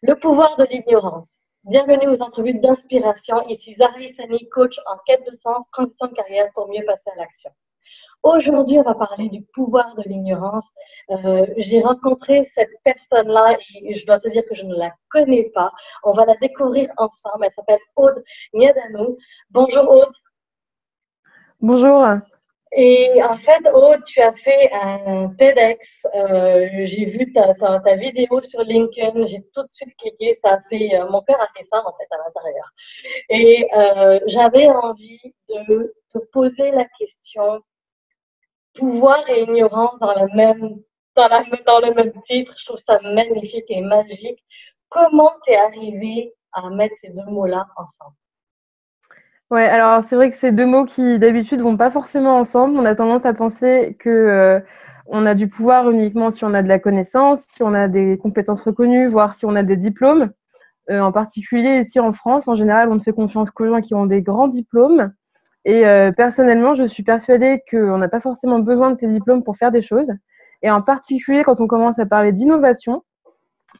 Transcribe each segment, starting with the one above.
Le pouvoir de l'ignorance. Bienvenue aux entrevues d'inspiration. Ici Zahra Sani, coach en quête de sens, transition de carrière pour mieux passer à l'action. Aujourd'hui, on va parler du pouvoir de l'ignorance. J'ai rencontré cette personne-là et je dois te dire que je ne la connais pas. On va la découvrir ensemble. Elle s'appelle Aude Niadanou. Bonjour Aude. Bonjour. Et en fait, Aude, tu as fait un TEDx. J'ai vu ta vidéo sur LinkedIn. J'ai tout de suite cliqué. Ça a fait, mon cœur a fait ça en fait à l'intérieur. Et j'avais envie de te poser la question pouvoir et ignorance dans le même titre. Je trouve ça magnifique et magique. Comment t'es arrivé à mettre ces deux mots-là ensemble? Ouais, alors c'est vrai que c'est deux mots qui d'habitude vont pas forcément ensemble. On a tendance à penser que on a du pouvoir uniquement si on a de la connaissance, si on a des compétences reconnues, voire si on a des diplômes. En particulier ici en France, en général, on ne fait confiance qu'aux gens qui ont des grands diplômes. Et personnellement, je suis persuadée qu'on n'a pas forcément besoin de ces diplômes pour faire des choses. Et en particulier, quand on commence à parler d'innovation,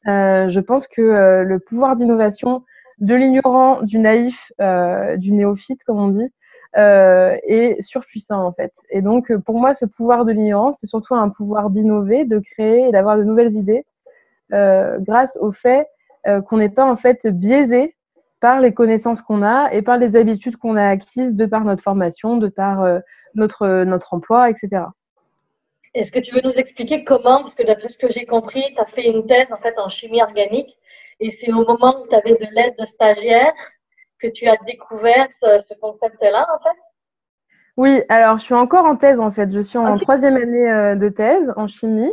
je pense que le pouvoir d'innovation de l'ignorant, du naïf, du néophyte, comme on dit, est surpuissant en fait. Et donc, pour moi, ce pouvoir de l'ignorance, c'est surtout un pouvoir d'innover, de créer et d'avoir de nouvelles idées grâce au fait qu'on n'est pas en fait biaisé par les connaissances qu'on a et par les habitudes qu'on a acquises de par notre formation, de par notre emploi, etc. Est-ce que tu veux nous expliquer comment, parce que d'après ce que j'ai compris, tu as fait une thèse en fait en chimie organique et c'est au moment où tu avais de l'aide de stagiaire que tu as découvert ce concept-là en fait? Oui, alors je suis encore en thèse en fait. Je suis en Ok. troisième année de thèse en chimie.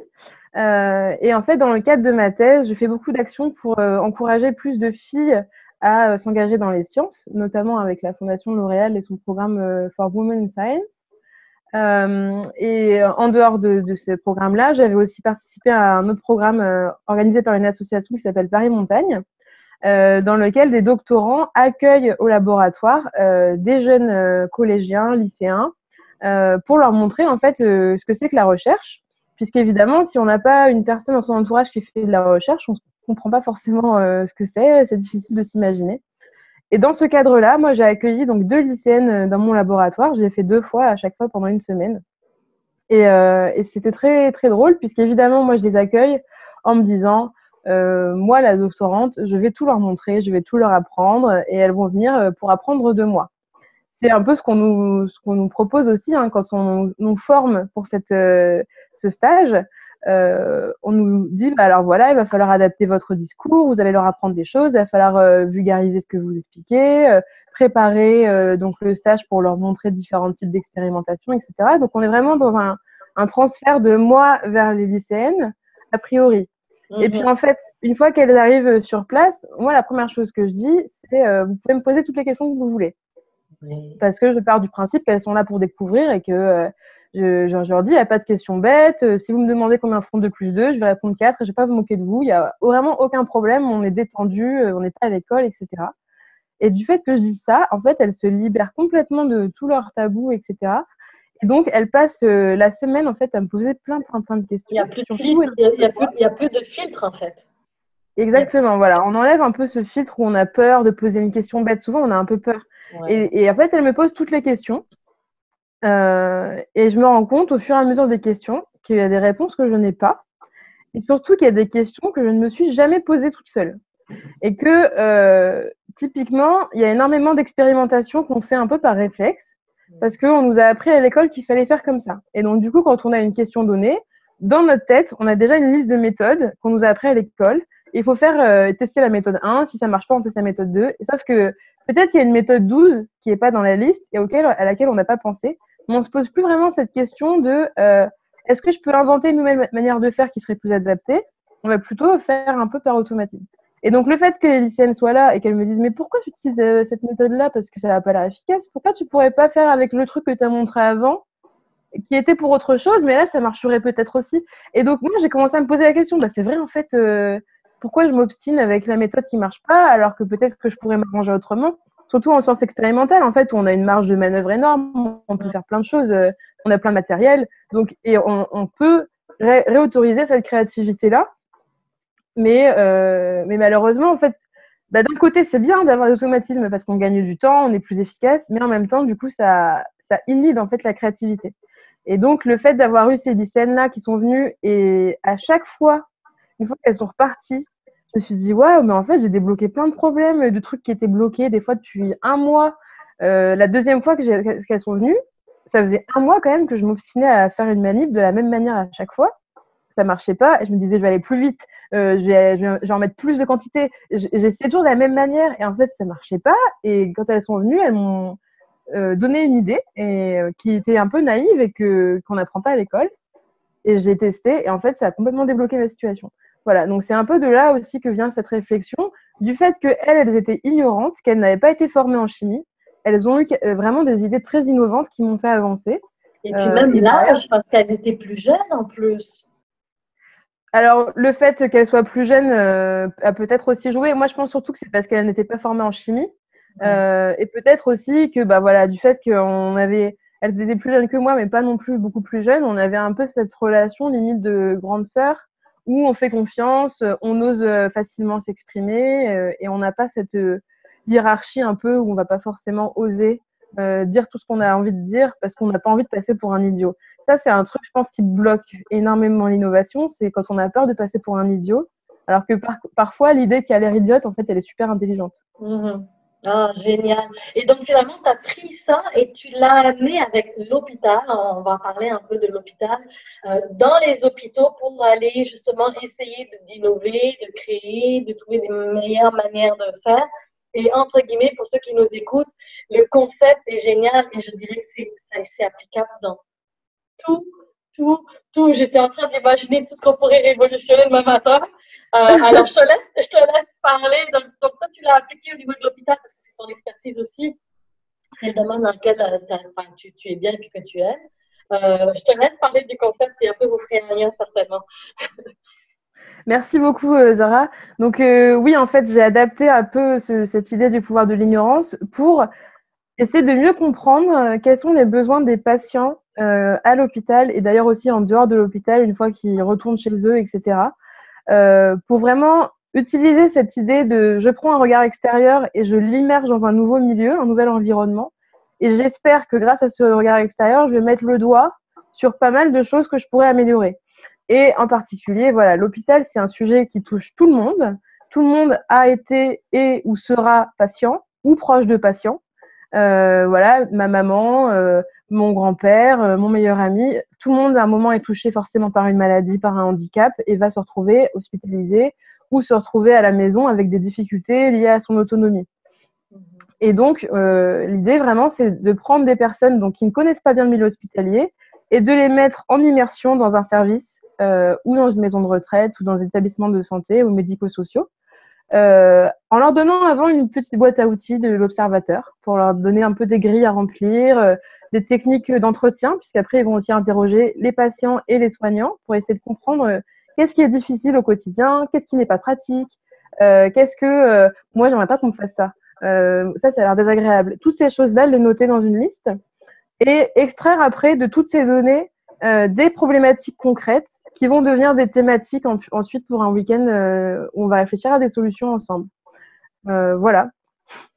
Et en fait, dans le cadre de ma thèse, je fais beaucoup d'actions pour encourager plus de filles à s'engager dans les sciences, notamment avec la Fondation L'Oréal et son programme For Women in Science. Et en dehors de ce programme-là, j'avais aussi participé à un autre programme organisé par une association qui s'appelle Paris Montagne, dans lequel des doctorants accueillent au laboratoire des jeunes collégiens, lycéens, pour leur montrer en fait ce que c'est que la recherche. Puisqu'évidemment, si on n'a pas une personne dans son entourage qui fait de la recherche, on ne comprend pas forcément ce que c'est difficile de s'imaginer. Et dans ce cadre-là, moi, j'ai accueilli donc deux lycéennes dans mon laboratoire. Je l'ai fait 2 fois, à chaque fois pendant une semaine. Et c'était très, très drôle, puisqu'évidemment, moi, je les accueille en me disant, moi, la doctorante, je vais tout leur montrer, je vais tout leur apprendre, et elles vont venir pour apprendre de moi. C'est un peu ce qu'on nous propose aussi hein, quand on nous forme pour ce stage. On nous dit, bah, alors voilà, il va falloir adapter votre discours, vous allez leur apprendre des choses, il va falloir vulgariser ce que vous expliquez, préparer donc le stage pour leur montrer différents types d'expérimentation, etc. Donc on est vraiment dans un transfert de moi vers les lycéennes, a priori. Et puis en fait, une fois qu'elles arrivent sur place, moi la première chose que je dis, c'est vous pouvez me poser toutes les questions que vous voulez. Parce que je pars du principe qu'elles sont là pour découvrir et que je leur dis, il n'y a pas de questions bêtes. Si vous me demandez combien font 2 plus 2, je vais répondre 4 et je ne vais pas vous moquer de vous. Il n'y a vraiment aucun problème. On est détendu, on n'est pas à l'école, etc. Et du fait que je dis ça, en fait, elles se libèrent complètement de tous leurs tabous, etc. Et donc, elles passent la semaine, en fait, à me poser plein de Il n'y a questions, plus de sur tout et filtre, n'importe quoi. il y a plus de filtre en fait. Exactement, voilà. On enlève un peu ce filtre où on a peur de poser une question bête. Souvent, on a un peu peur. Ouais. Et en fait, elles me posent toutes les questions. Et je me rends compte au fur et à mesure des questions qu'il y a des réponses que je n'ai pas. Et surtout qu'il y a des questions que je ne me suis jamais posées toute seule. Et que typiquement, il y a énormément d'expérimentations qu'on fait un peu par réflexe. Parce qu'on nous a appris à l'école qu'il fallait faire comme ça. Et donc, du coup, quand on a une question donnée, dans notre tête, on a déjà une liste de méthodes qu'on nous a appris à l'école. Et il faut faire tester la méthode 1. Si ça ne marche pas, on teste la méthode 2. Et sauf que peut-être qu'il y a une méthode 12 qui n'est pas dans la liste et à laquelle on n'a pas pensé. Mais on ne se pose plus vraiment cette question de est-ce que je peux inventer une nouvelle manière de faire qui serait plus adaptée? On va plutôt faire un peu par automatisme. Et donc, le fait que les lycéennes soient là et qu'elles me disent mais pourquoi tu utilises cette méthode-là parce que ça va pas l'air efficace? Pourquoi tu pourrais pas faire avec le truc que tu as montré avant qui était pour autre chose, mais là, ça marcherait peut-être aussi. Et donc, moi, j'ai commencé à me poser la question, bah, c'est vrai, en fait, pourquoi je m'obstine avec la méthode qui marche pas, alors que peut-être que je pourrais m'arranger autrement, surtout en sciences expérimentales, en fait, où on a une marge de manœuvre énorme, on peut faire plein de choses, on a plein de matériel, donc, et on peut réautoriser cette créativité-là. Mais malheureusement, en fait, bah, d'un côté, c'est bien d'avoir des automatismes parce qu'on gagne du temps, on est plus efficace, mais en même temps, du coup, ça inhibe en fait la créativité. Et donc, le fait d'avoir eu ces lycéennes-là qui sont venues et à chaque fois, une fois qu'elles sont reparties, je me suis dit, ouais, mais en fait, j'ai débloqué plein de problèmes, de trucs qui étaient bloqués des fois depuis un mois. La deuxième fois qu'elles sont venues, ça faisait un mois quand même que je m'obstinais à faire une manip de la même manière à chaque fois. Ça marchait pas. Et je me disais, je vais aller plus vite, je vais en mettre plus de quantité. J'essayais toujours de la même manière et en fait, ça marchait pas. Et quand elles sont venues, elles m'ont donné une idée qui était un peu naïve et qu'on n'apprend pas à l'école. Et j'ai testé et en fait, ça a complètement débloqué ma situation. Voilà, donc c'est un peu de là aussi que vient cette réflexion, du fait qu'elles étaient ignorantes, qu'elles n'avaient pas été formées en chimie. Elles ont eu vraiment des idées très innovantes qui m'ont fait avancer. Et puis même l'âge, parce qu'elles étaient plus jeunes en plus. Alors, le fait qu'elles soient plus jeunes a peut-être aussi joué. Moi, je pense surtout que c'est parce qu'elles n'étaient pas formées en chimie. Et peut-être aussi que, bah voilà, du fait elles étaient plus jeunes que moi, mais pas non plus beaucoup plus jeunes, on avait un peu cette relation limite de grande sœur où on fait confiance, on ose facilement s'exprimer et on n'a pas cette hiérarchie un peu où on va pas forcément oser dire tout ce qu'on a envie de dire parce qu'on n'a pas envie de passer pour un idiot. Ça, c'est un truc, je pense, qui bloque énormément l'innovation. C'est quand on a peur de passer pour un idiot, alors que parfois, l'idée qui a l'air idiote, en fait, elle est super intelligente. Ah, génial. Et donc, finalement, tu as pris ça et tu l'as amené avec l'hôpital. On va parler un peu de l'hôpital. Dans les hôpitaux pour aller justement essayer d'innover, de créer, de trouver des meilleures manières de faire. Et entre guillemets, pour ceux qui nous écoutent, le concept est génial et je dirais que c'est applicable dans tout, tout. J'étais en train d'imaginer tout ce qu'on pourrait révolutionner demain matin. Alors, je te laisse parler. Donc, toi, tu l'as appliqué au niveau de l'hôpital parce que c'est ton expertise aussi. C'est le domaine dans lequel tu es bien et que tu aimes. Je te laisse parler du concept et un peu vous ferez un lien certainement. Merci beaucoup, Zara. Donc, oui, en fait, j'ai adapté un peu cette idée du pouvoir de l'ignorance pour essayer de mieux comprendre quels sont les besoins des patients à l'hôpital et d'ailleurs aussi en dehors de l'hôpital, une fois qu'ils retournent chez eux, etc. Pour vraiment utiliser cette idée de je prends un regard extérieur et je l'immerge dans un nouveau milieu, un nouvel environnement. Et j'espère que grâce à ce regard extérieur, je vais mettre le doigt sur pas mal de choses que je pourrais améliorer. Et en particulier, voilà, l'hôpital, c'est un sujet qui touche tout le monde. Tout le monde a été et ou sera patient ou proche de patient. Voilà, ma maman, mon grand-père, mon meilleur ami, tout le monde à un moment est touché forcément par une maladie, par un handicap et va se retrouver hospitalisé ou se retrouver à la maison avec des difficultés liées à son autonomie. Et donc, l'idée vraiment, c'est de prendre des personnes donc, qui ne connaissent pas bien le milieu hospitalier et de les mettre en immersion dans un service ou dans une maison de retraite ou dans un établissement de santé ou médico-sociaux. En leur donnant avant une petite boîte à outils de l'observateur pour leur donner un peu des grilles à remplir, des techniques d'entretien, puisqu'après ils vont aussi interroger les patients et les soignants pour essayer de comprendre qu'est-ce qui est difficile au quotidien, qu'est-ce qui n'est pas pratique, qu'est-ce que moi j'aimerais pas qu'on me fasse ça. Ça a l'air désagréable. Toutes ces choses-là, les noter dans une liste et extraire après de toutes ces données des problématiques concrètes qui vont devenir des thématiques ensuite pour un week-end où on va réfléchir à des solutions ensemble. Voilà.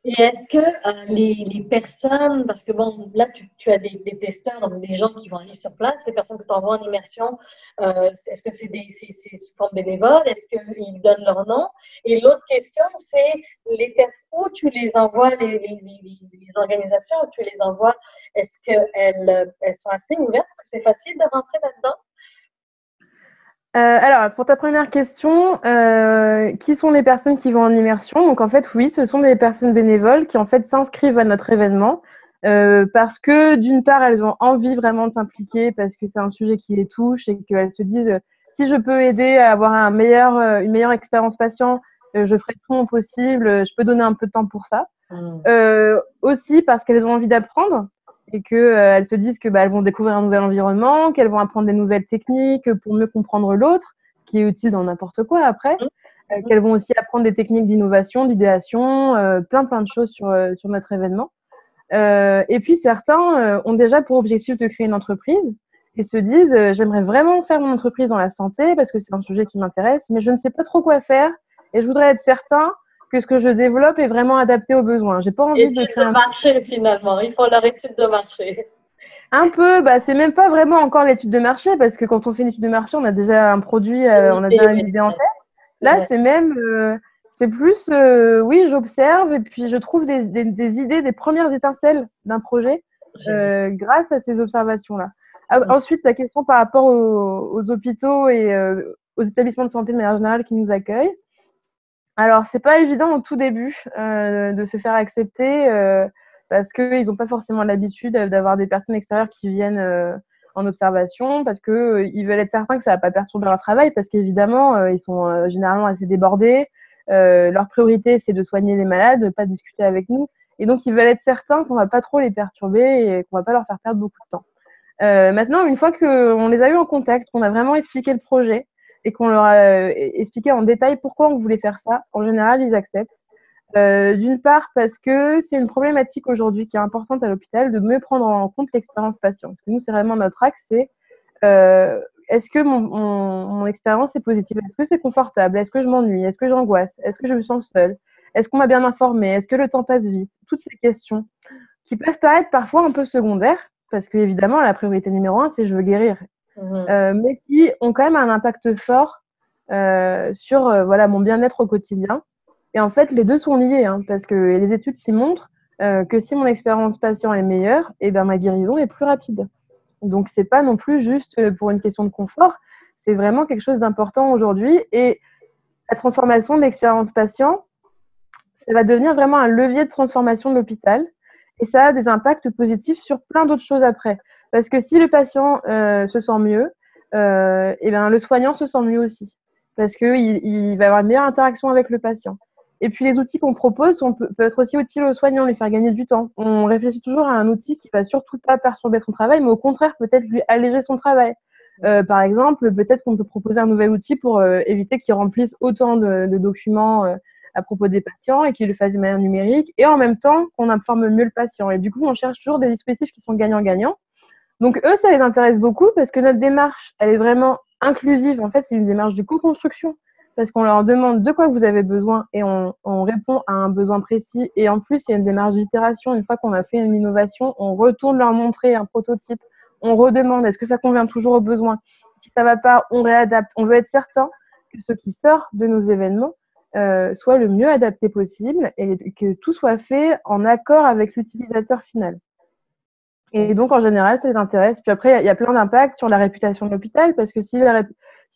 Et est-ce que les personnes, parce que bon, là, tu as des testeurs, donc des gens qui vont aller sur place, les personnes que tu envoies en immersion, est-ce que c'est sous forme bénévole? Est-ce qu'ils donnent leur nom? Et l'autre question, c'est les personnes où tu les envoies, les organisations où tu les envoies, est-ce qu'elles sont assez ouvertes? Est-ce que c'est facile de rentrer là-dedans? Alors, pour ta première question, qui sont les personnes qui vont en immersion? Donc, en fait, oui, ce sont des personnes bénévoles qui, en fait, s'inscrivent à notre événement parce que, d'une part, elles ont envie vraiment de s'impliquer parce que c'est un sujet qui les touche et qu'elles se disent si je peux aider à avoir une meilleure expérience patient, je ferai tout mon possible, je peux donner un peu de temps pour ça. Aussi parce qu'elles ont envie d'apprendre et qu'elles se disent que elles vont découvrir un nouvel environnement, qu'elles vont apprendre des nouvelles techniques pour mieux comprendre l'autre, ce qui est utile dans n'importe quoi après, qu'elles vont aussi apprendre des techniques d'innovation, d'idéation, plein de choses sur notre événement. Et puis certains ont déjà pour objectif de créer une entreprise et se disent j'aimerais vraiment faire mon entreprise dans la santé parce que c'est un sujet qui m'intéresse, mais je ne sais pas trop quoi faire et je voudrais être certain que ce que je développe est vraiment adapté aux besoins. J'ai pas envie de Études créer de marché, finalement. Ils font leur étude de marché. un peu, bah, c'est même pas vraiment encore l'étude de marché parce que quand on fait une étude de marché, on a déjà un produit, on a déjà Oui, une idée en tête. c'est Là, vrai. c'est même, c'est plus, oui, j'observe et puis je trouve des idées, des premières étincelles d'un projet Génial. grâce à ces observations-là. Ah, Mhm. ensuite, la question par rapport aux hôpitaux et aux établissements de santé de manière générale qui nous accueillent. Alors, c'est pas évident au tout début de se faire accepter parce qu'ils n'ont pas forcément l'habitude d'avoir des personnes extérieures qui viennent en observation parce que ils veulent être certains que ça va pas perturber leur travail parce qu'évidemment, ils sont généralement assez débordés. Leur priorité, c'est de soigner les malades, pas discuter avec nous. Et donc, ils veulent être certains qu'on va pas trop les perturber et qu'on va pas leur faire perdre beaucoup de temps. Maintenant, une fois qu'on les a eu en contact, qu'on a vraiment expliqué le projet et qu'on leur a expliqué en détail pourquoi on voulait faire ça, en général, ils acceptent. D'une part, parce que c'est une problématique aujourd'hui qui est importante à l'hôpital de mieux prendre en compte l'expérience patient. Parce que nous, c'est vraiment notre axe, c'est est-ce que mon expérience est positive? Est-ce que c'est confortable? Est-ce que je m'ennuie? Est-ce que j'angoisse? Est-ce que je me sens seule? Est-ce qu'on m'a bien informée? Est-ce que le temps passe vite? Toutes ces questions qui peuvent paraître parfois un peu secondaires, parce que évidemment la priorité numéro un, c'est je veux guérir, Mhm. mais qui ont quand même un impact fort sur voilà, mon bien-être au quotidien. Et en fait, les deux sont liés, hein, parce que les études qui montrent que si mon expérience patient est meilleure, et ben, ma guérison est plus rapide. Donc, c'est pas non plus juste pour une question de confort, c'est vraiment quelque chose d'important aujourd'hui. Et la transformation de l'expérience patient, ça va devenir vraiment un levier de transformation de l'hôpital et ça a des impacts positifs sur plein d'autres choses après. Parce que si le patient se sent mieux, et ben, le soignant se sent mieux aussi. Parce qu'il va avoir une meilleure interaction avec le patient. Et puis les outils qu'on propose peuvent être aussi utiles aux soignants, lui faire gagner du temps. On réfléchit toujours à un outil qui va surtout pas perturber son travail, mais au contraire peut-être lui alléger son travail. Par exemple, peut-être qu'on peut proposer un nouvel outil pour éviter qu'il remplisse autant de documents à propos des patients et qu'ils le fassent de manière numérique et en même temps qu'on informe mieux le patient. Et du coup, on cherche toujours des dispositifs qui sont gagnant-gagnant. Donc eux, ça les intéresse beaucoup parce que notre démarche, elle est vraiment inclusive. En fait, c'est une démarche de co-construction parce qu'on leur demande de quoi vous avez besoin et on répond à un besoin précis. Et en plus, il y a une démarche d'itération. Une fois qu'on a fait une innovation, on retourne leur montrer un prototype. On redemande est-ce que ça convient toujours aux besoins. Si ça ne va pas, on réadapte. On veut être certain que ce qui sort de nos événements soit le mieux adapté possible et que tout soit fait en accord avec l'utilisateur final. Et donc, en général, ça les intéresse. Puis après, il y a plein d'impacts sur la réputation de l'hôpital, parce que si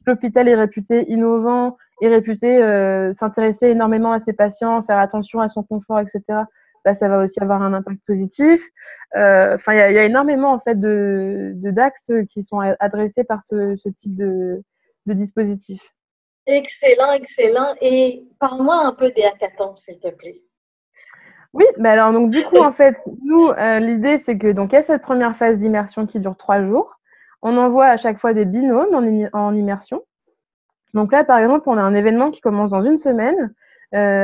l'hôpital est réputé innovant, est réputé s'intéresser énormément à ses patients, faire attention à son confort, etc., bah, ça va aussi avoir un impact positif. Enfin, il y a énormément en fait d'axes qui sont adressés par ce type de dispositif. Excellent, excellent. Et parle-moi un peu des hackathons, s'il te plaît. Oui, mais alors donc du coup en fait nous l'idée c'est que donc il y a cette première phase d'immersion qui dure 3 jours. On envoie à chaque fois des binômes en immersion. Donc là par exemple on a un événement qui commence dans une semaine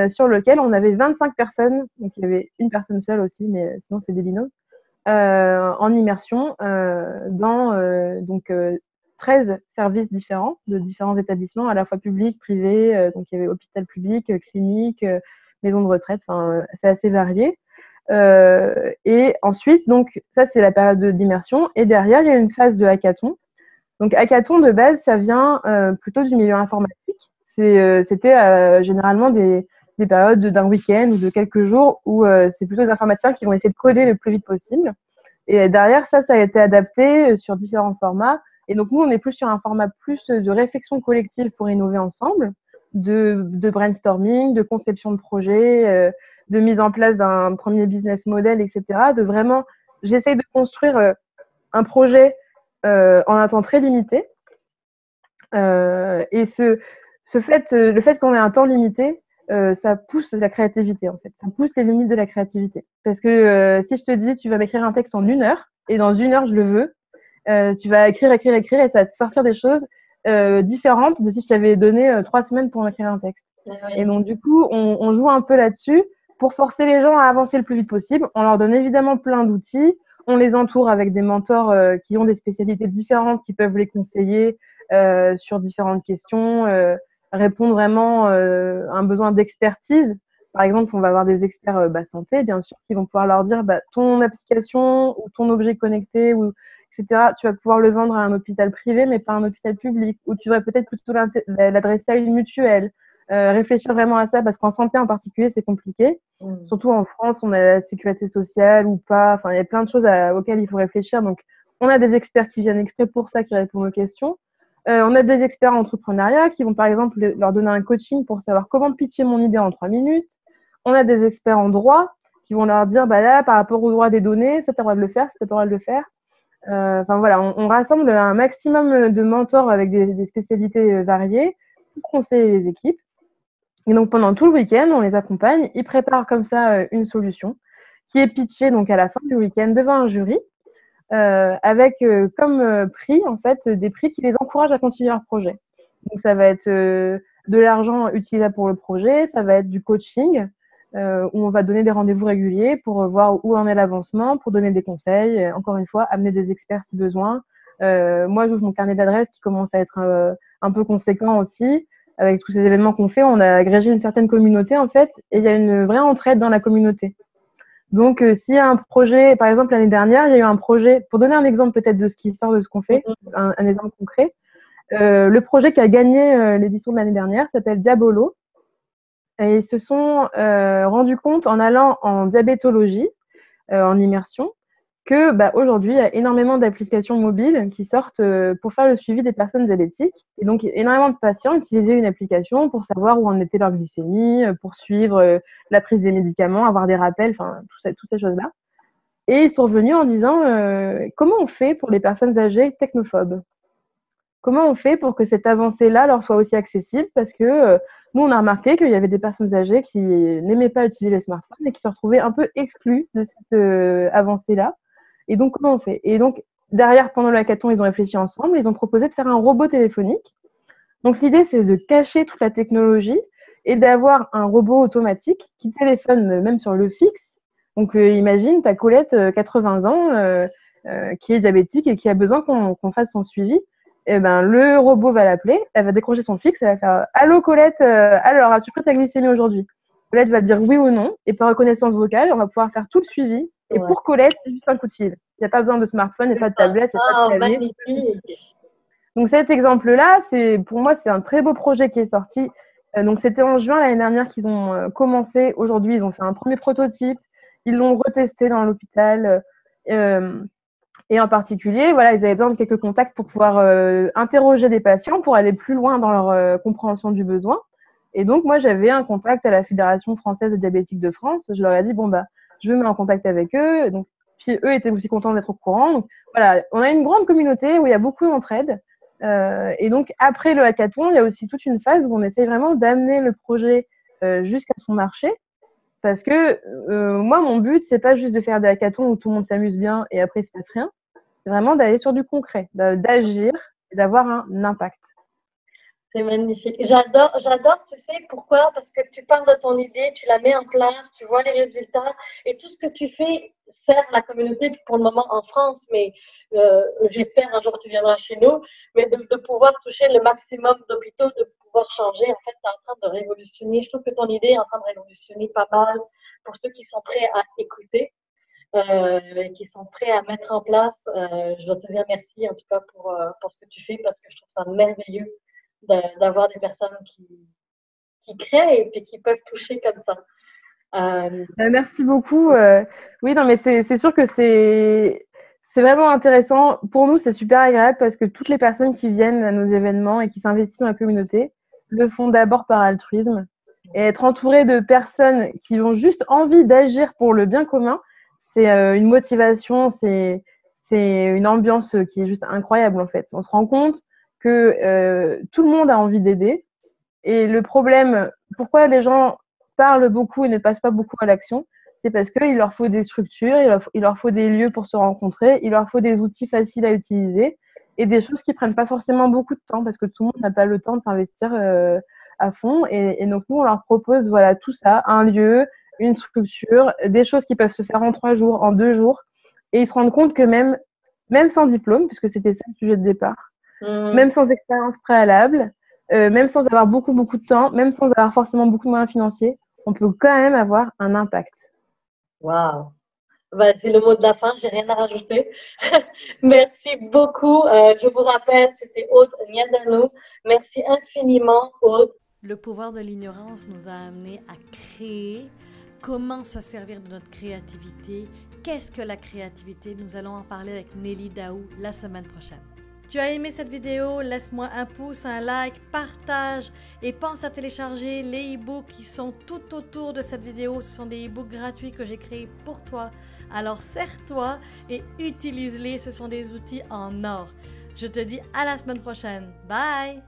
sur lequel on avait 25 personnes. Donc il y avait une personne seule aussi, mais sinon c'est des binômes en immersion dans 13 services différents de différents établissements à la fois publics, privés. Donc il y avait hôpital public, clinique, maison de retraite. Enfin c'est assez varié. Et ensuite, donc, ça, c'est la période d'immersion. Et derrière, il y a une phase de hackathon. Donc, hackathon, de base, ça vient plutôt du milieu informatique. C'était généralement des périodes d'un week-end ou de quelques jours où c'est plutôt les informaticiens qui vont essayer de coder le plus vite possible. Et derrière, ça a été adapté sur différents formats. Et donc, nous, on est plus sur un format plus de réflexion collective pour innover ensemble, de brainstorming, de conception de projet, de mise en place d'un premier business model, etc. De vraiment, j'essaye de construire un projet en un temps très limité. Et le fait qu'on ait un temps limité, ça pousse la créativité, en fait. Ça pousse les limites de la créativité. Parce que si je te dis, tu vas m'écrire un texte en 1 heure, et dans 1 heure, je le veux, tu vas écrire, et ça va te sortir des choses différentes de si je t'avais donné 3 semaines pour écrire un texte. Ah Et oui. donc, du coup, on joue un peu là-dessus pour forcer les gens à avancer le plus vite possible. On leur donne évidemment plein d'outils. On les entoure avec des mentors qui ont des spécialités différentes, qui peuvent les conseiller sur différentes questions, répondre vraiment à un besoin d'expertise. Par exemple, on va avoir des experts santé, bien sûr, qui vont pouvoir leur dire ton application ou ton objet connecté, ou, etc., tu vas pouvoir le vendre à un hôpital privé, mais pas à un hôpital public, ou tu devrais peut-être plutôt l'adresser à une mutuelle. Réfléchir vraiment à ça, parce qu'en santé en particulier, c'est compliqué. Surtout en France, on a la sécurité sociale ou pas. Enfin, il y a plein de choses auxquelles il faut réfléchir. Donc, on a des experts qui viennent exprès pour ça, qui répondent aux questions. On a des experts en entrepreneuriat qui vont, par exemple, leur donner un coaching pour savoir comment pitcher mon idée en 3 minutes. On a des experts en droit qui vont leur dire, là, par rapport au droit des données, ça, tu as le droit de le faire, ça, tu n'as pas le droit de le faire. Enfin, voilà, on rassemble un maximum de mentors avec des spécialités variées pour conseiller les équipes. Et donc, pendant tout le week-end, on les accompagne. Ils préparent comme ça une solution qui est pitchée donc à la fin du week-end devant un jury avec comme prix, en fait, des prix qui les encouragent à continuer leur projet. Donc, ça va être de l'argent utilisable pour le projet, ça va être du coaching où on va donner des rendez-vous réguliers pour voir où en est l'avancement, pour donner des conseils. Encore une fois, amener des experts si besoin. Moi, j'ouvre mon carnet d'adresses qui commence à être un peu conséquent aussi. Avec tous ces événements qu'on fait, on a agrégé une certaine communauté, en fait, et il y a une vraie entraide dans la communauté. Donc, s'il y a un projet, par exemple, l'année dernière, il y a eu un projet, pour donner un exemple peut-être de ce qui sort de ce qu'on fait, un exemple concret, le projet qui a gagné l'édition de l'année dernière s'appelle Diabolo, et ils se sont rendus compte en allant en diabétologie, en immersion, que aujourd'hui, il y a énormément d'applications mobiles qui sortent pour faire le suivi des personnes diabétiques. Et donc, énormément de patients utilisaient une application pour savoir où en était leur glycémie, pour suivre la prise des médicaments, avoir des rappels, enfin, toutes ces choses-là. Et ils sont revenus en disant comment on fait pour les personnes âgées technophobes? Comment on fait pour que cette avancée-là leur soit aussi accessible? Parce que nous, on a remarqué qu'il y avait des personnes âgées qui n'aimaient pas utiliser les smartphones et qui se retrouvaient un peu exclues de cette avancée-là. Et donc, comment on fait? Et donc, derrière, pendant le hackathon, ils ont réfléchi ensemble. Ils ont proposé de faire un robot téléphonique. Donc, l'idée, c'est de cacher toute la technologie et d'avoir un robot automatique qui téléphone même sur le fixe. Donc, imagine, ta Colette, 80 ans, qui est diabétique et qui a besoin qu'on fasse son suivi. Et le robot va l'appeler, elle va décrocher son fixe, elle va faire « Allô Colette, alors, as-tu pris ta glycémie aujourd'hui ?» Colette va dire oui ou non, et par reconnaissance vocale, on va pouvoir faire tout le suivi. Et pour Colette, c'est juste un coup de fil. Il n'y a pas besoin de smartphone, il n'y a pas de tablette, il n'y a pas de clavier. Magnifique. Donc cet exemple-là, pour moi, c'est un très beau projet qui est sorti. Donc c'était en juin l'année dernière qu'ils ont commencé. Aujourd'hui, ils ont fait un premier prototype. Ils l'ont retesté dans l'hôpital. Et en particulier, voilà, ils avaient besoin de quelques contacts pour pouvoir interroger des patients pour aller plus loin dans leur compréhension du besoin. Et donc, moi, j'avais un contact à la Fédération française des diabétiques de France. Je leur ai dit, je me mets en contact avec eux. Donc, puis eux étaient aussi contents d'être au courant. Donc, voilà, on a une grande communauté où il y a beaucoup d'entraide. Et donc, après le hackathon, il y a aussi toute une phase où on essaye vraiment d'amener le projet jusqu'à son marché. Parce que moi, mon but, c'est pas juste de faire des hackathons où tout le monde s'amuse bien et après, il se passe rien. C'est vraiment d'aller sur du concret, d'agir et d'avoir un impact. C'est magnifique. J'adore, tu sais pourquoi? Parce que tu pars de ton idée, tu la mets en place, tu vois les résultats et tout ce que tu fais sert la communauté pour le moment en France, mais j'espère un jour tu viendras chez nous, mais de pouvoir toucher le maximum d'hôpitaux, de pouvoir changer. En fait, tu es en train de révolutionner. Je trouve que ton idée est en train de révolutionner pas mal pour ceux qui sont prêts à écouter. Qui sont prêts à mettre en place. Je dois te dire merci en tout cas pour ce que tu fais parce que je trouve ça merveilleux d'avoir des personnes qui créent et puis qui peuvent toucher comme ça. Merci beaucoup. Oui, non, mais c'est sûr que c'est vraiment intéressant. Pour nous, c'est super agréable parce que toutes les personnes qui viennent à nos événements et qui s'investissent dans la communauté le font d'abord par altruisme. Et être entouré de personnes qui ont juste envie d'agir pour le bien commun, c'est une motivation, c'est une ambiance qui est juste incroyable en fait. On se rend compte que tout le monde a envie d'aider. Et le problème, pourquoi les gens parlent beaucoup et ne passent pas beaucoup à l'action, c'est parce qu'il leur faut des structures, il leur faut des lieux pour se rencontrer, il leur faut des outils faciles à utiliser et des choses qui prennent pas forcément beaucoup de temps parce que tout le monde n'a pas le temps de s'investir à fond. Et donc, nous, on leur propose tout ça, un lieu, une structure, des choses qui peuvent se faire en 3 jours, en 2 jours. Et ils se rendent compte que même sans diplôme, puisque c'était ça le sujet de départ, même sans expérience préalable, même sans avoir beaucoup de temps, même sans avoir forcément beaucoup de moyens financiers, on peut quand même avoir un impact. Waouh! Bah, c'est le mot de la fin, j'ai rien à rajouter. Merci beaucoup. Je vous rappelle, c'était Aude Niadanou. Merci infiniment, Aude. Le pouvoir de l'ignorance nous a amenés à créer. Comment se servir de notre créativité? Qu'est-ce que la créativité? Nous allons en parler avec Nelly Daou la semaine prochaine. Tu as aimé cette vidéo? Laisse-moi un pouce, un like, partage et pense à télécharger les e-books qui sont tout autour de cette vidéo. Ce sont des e-books gratuits que j'ai créés pour toi. Alors sers-toi et utilise-les, ce sont des outils en or. Je te dis à la semaine prochaine. Bye!